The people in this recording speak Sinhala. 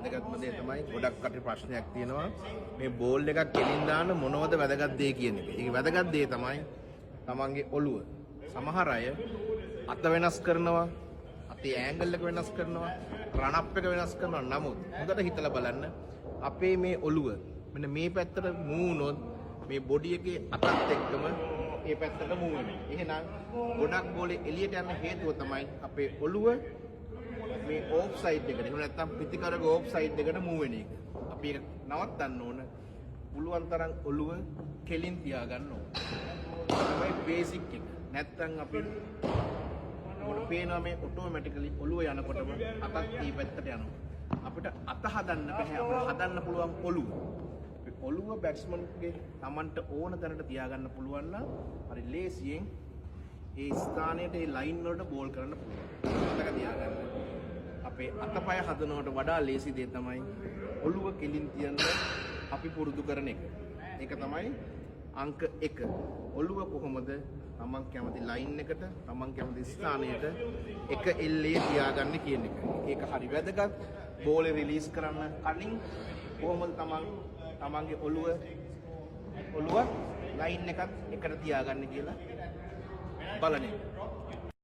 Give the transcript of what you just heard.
වැදගත්ම දේ තමයි ගොඩක් කට ප්‍රශ්නයක් තියෙනවා මේ බෝල් එකක් කෙලින් දාන්න මොනවද වැදගත් දේ කියන එක. ඒක වැදගත් දේ තමයි තමන්ගේ ඔළුව. සමහර අය අත වෙනස් කරනවා, අතේ ඇන්ගල් එක වෙනස් කරනවා, රන් අප් එක වෙනස් කරනවා. නමුත් හොඳට හිතලා බලන්න අපේ මේ ඔළුව මෙන්න මේ පැත්තට මූව් වුණොත් මේ බොඩි එකේ අතත් එක්කම මේ පැත්තට මූව් වෙනවා. එහෙනම් ගොඩක් බෝලේ එළියට යන හේතුව තමයි අපේ ඔළුව මේ ඕෆ් සයිඩ් එකට. එහෙම නැත්නම් පිටිකරක ඕෆ් සයිඩ් එකට මූව් වෙන එක. අපි ඒක නවත්තන්න ඕන. පුළුවන් තරම් ඔළුව කෙලින් තියාගන්න ඕන. තමයි බේසික් එක. නැත්නම් අපි මොකද පේනවා මේ ඔටෝමැටිකලි ඔළුව යනකොටම අතත් මේ පැත්තට යනවා. අපිට අත හදන්න බෑ. අපිට හදන්න පුළුවන් ඔළුව. ඔළුව බැට්ස්මන්ගේ Tamanට ඕන තැනට තියාගන්න පුළුවන් නම් හරි ලේසියෙන් ඒ ස්ථානයට ඒ ලයින් වලට බෝල් කරන්න පුළුවන්. මතක තියාගන්න. අපේ අතපය හදනවට වඩා ලේසි දේ තමයි ඔළුව කෙලින් තියන්න අපි පුරුදු කරන එක. ඒක තමයි අංක 1. ඔළුව කොහොමද තමන් කැමති ලයින් එකට තමන් කැමති ස්ථානයට එක එල්ලේ තියාගන්න කියන එක. ඒක හරි වැදගත්. බෝලේ රිලීස් කරන්න කලින් කොහොමද තමන්ගේ ඔළුව ලයින් එකත් එකට තියාගන්න කියලා බලන්න.